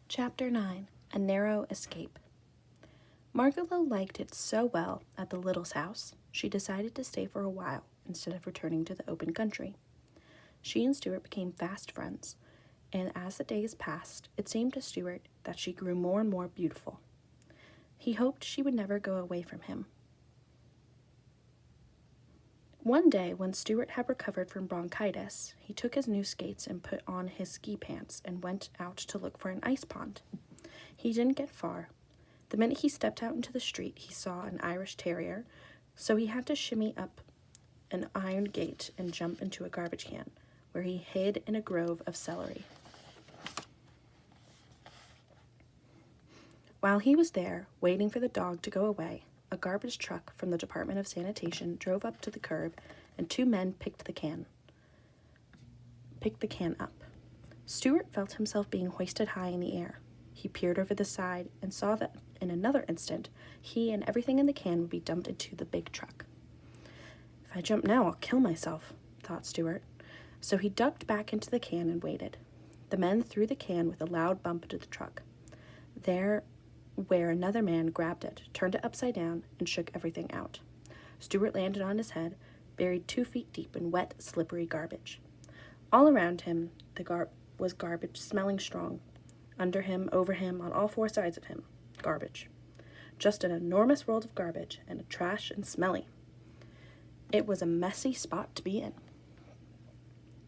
Chapter 9. A Narrow Escape. Margot liked it so well at the Littles' house, she decided to stay for a while instead of returning to the open country. She and Stuart became fast friends, and as the days passed, it seemed to Stuart that she grew more and more beautiful. He hoped she would never go away from him. One day, when Stuart had recovered from bronchitis, he took his new skates and put on his ski pants and went out to look for an ice pond. He didn't get far. The minute he stepped out into the street, he saw an Irish terrier, so he had to shimmy up an iron gate and jump into a garbage can, where he hid in a grove of celery. While he was there, waiting for the dog to go away, a garbage truck from the Department of Sanitation drove up to the curb, and two men picked the can up. Stuart felt himself being hoisted high in the air. He peered over the side and saw that in another instant, he and everything in the can would be dumped into the big truck. If I jump now, I'll kill myself, thought Stuart. So he ducked back into the can and waited. The men threw the can with a loud bump into the truck. There, where another man grabbed it, turned it upside down, and shook everything out. Stuart landed on his head, buried 2 feet deep in wet, slippery garbage. All around him, was garbage, smelling strong. Under him, over him, on all 4 sides of him, garbage. Just an enormous world of garbage, and trash and smelly. It was a messy spot to be in.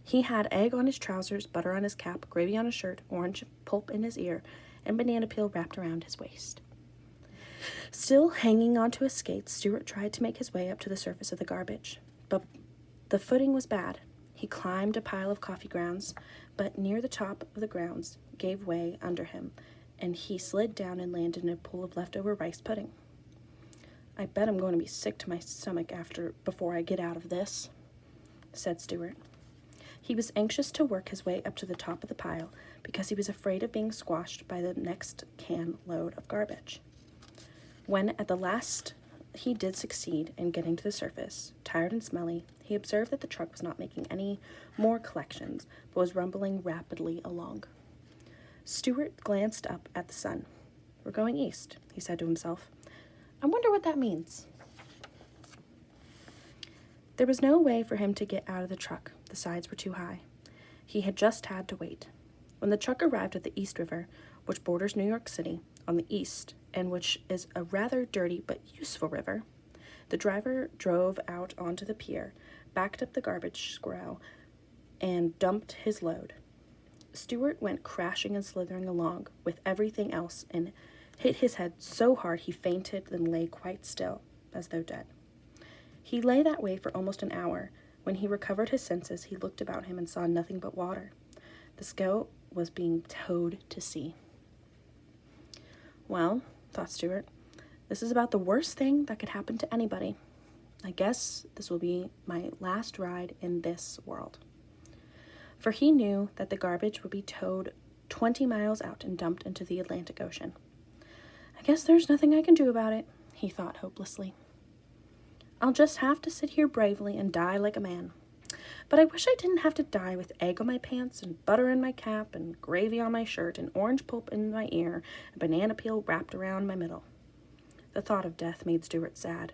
He had egg on his trousers, butter on his cap, gravy on his shirt, orange pulp in his ear, and banana peel wrapped around his waist. Still hanging onto his skates, Stuart tried to make his way up to the surface of the garbage, but the footing was bad. He climbed a pile of coffee grounds, but near the top of the grounds gave way under him, and he slid down and landed in a pool of leftover rice pudding. I bet I'm going to be sick to my stomach before I get out of this, said Stuart. He was anxious to work his way up to the top of the pile because he was afraid of being squashed by the next can load of garbage. When at the last he did succeed in getting to the surface, tired and smelly, he observed that the truck was not making any more collections, but was rumbling rapidly along. Stuart glanced up at the sun. We're going east, he said to himself. I wonder what that means. There was no way for him to get out of the truck. The sides were too high. He had just had to wait. When the truck arrived at the East River, which borders New York City on the east, and which is a rather dirty but useful river, the driver drove out onto the pier, backed up the garbage squirrel, and dumped his load. Stuart went crashing and slithering along with everything else and hit his head so hard he fainted, then lay quite still, as though dead. He lay that way for almost an hour. When he recovered his senses, he looked about him and saw nothing but water. The scout was being towed to sea. Well, thought Stuart, this is about the worst thing that could happen to anybody. I guess this will be my last ride in this world. For he knew that the garbage would be towed 20 miles out and dumped into the Atlantic Ocean. I guess there's nothing I can do about it, he thought hopelessly. I'll just have to sit here bravely and die like a man. But I wish I didn't have to die with egg on my pants and butter in my cap and gravy on my shirt and orange pulp in my ear and banana peel wrapped around my middle. The thought of death made Stuart sad,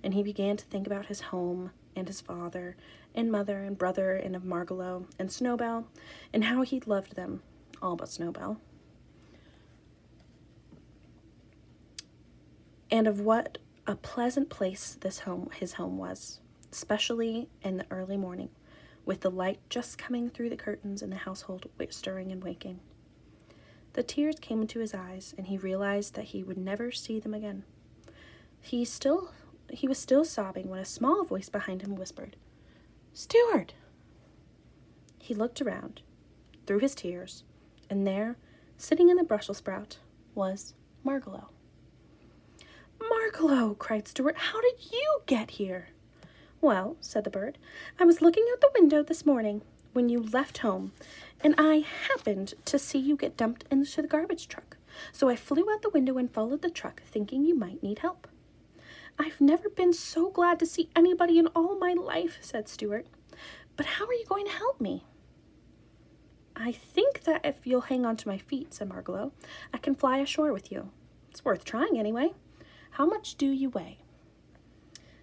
and he began to think about his home and his father and mother and brother and of Margot and Snowbell and how he loved them, all but Snowbell, and of what a pleasant place his home was, especially in the early morning, with the light just coming through the curtains and the household stirring and waking. The tears came into his eyes, and he realized that he would never see them again. He was still sobbing when a small voice behind him whispered, "Stuart!" He looked around, through his tears, and there, sitting in the Brussels sprout, was Margot. "Margot!" cried Stuart. "How did you get here?" "Well," said the bird, "I was looking out the window this morning when you left home, and I happened to see you get dumped into the garbage truck. So I flew out the window and followed the truck, thinking you might need help." "I've never been so glad to see anybody in all my life," said Stuart. "But how are you going to help me?" I think that if you'll hang on to my feet, said Margalo, I can fly ashore with you. It's worth trying anyway. How much do you weigh?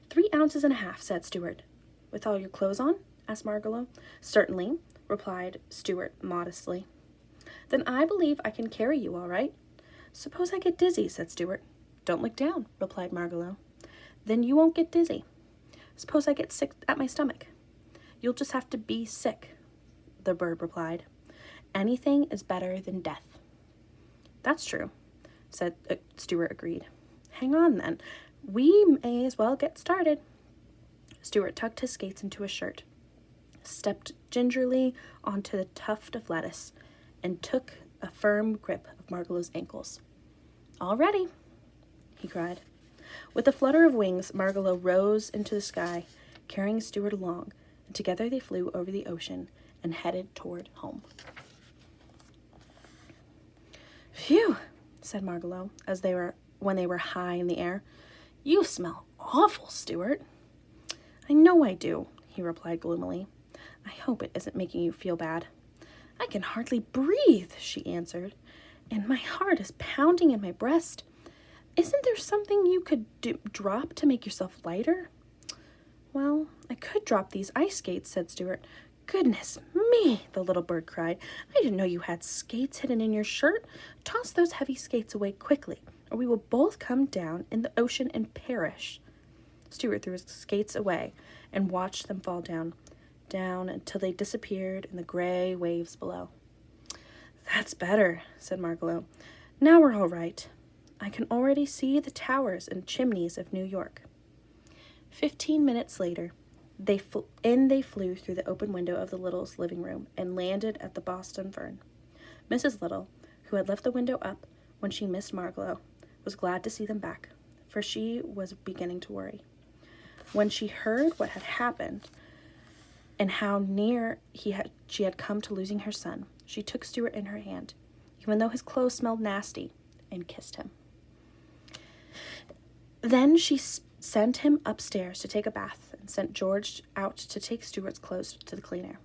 3.5 ounces, said Stuart. With all your clothes on? Asked Margalo. Certainly, replied Stuart modestly. Then I believe I can carry you all right. Suppose I get dizzy, said Stuart. Don't look down, replied Margalo. Then you won't get dizzy. Suppose I get sick at my stomach. You'll just have to be sick, the bird replied. Anything is better than death. That's true, said Stuart agreed. Hang on, then. We may as well get started. Stuart tucked his skates into his shirt, stepped gingerly onto the tuft of lettuce, and took a firm grip of Margalo's ankles. All ready, he cried. With a flutter of wings, Margalo rose into the sky, carrying Stuart along, and together they flew over the ocean and headed toward home. Phew, said Margalo, when they were high in the air. You smell awful, Stuart. I know I do, he replied gloomily. I hope it isn't making you feel bad. I can hardly breathe, she answered, and my heart is pounding in my breast. Isn't there something you could drop to make yourself lighter? Well, I could drop these ice skates, said Stuart. Goodness me, the little bird cried. I didn't know you had skates hidden in your shirt. Toss those heavy skates away quickly, or we will both come down in the ocean and perish. Stuart threw his skates away and watched them fall down until they disappeared in the gray waves below. That's better, said Margalo. Now we're all right. I can already see the towers and chimneys of New York. 15 minutes later, they flew through the open window of the Littles' living room and landed at the Boston Fern. Mrs. Little, who had left the window up when she missed Margalo, was glad to see them back, for she was beginning to worry. When she heard what had happened and how near she had come to losing her son, she took Stuart in her hand, even though his clothes smelled nasty, and kissed him. Then she sent him upstairs to take a bath and sent George out to take Stuart's clothes to the cleaner.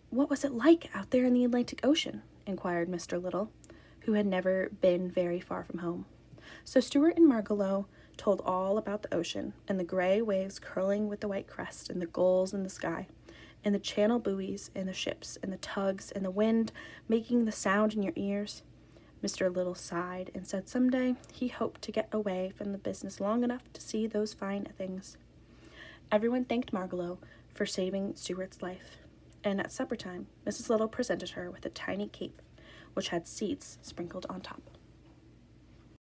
What was it like out there in the Atlantic Ocean? Inquired Mr. Little, who had never been very far from home. So Stuart and Margalo told all about the ocean, and the gray waves curling with the white crest, and the gulls in the sky, and the channel buoys, and the ships, and the tugs, and the wind making the sound in your ears. Mr. Little sighed and said someday he hoped to get away from the business long enough to see those fine things. Everyone thanked Margalo for saving Stuart's life, and at supper time, Mrs. Little presented her with a tiny cape, which had seeds sprinkled on top.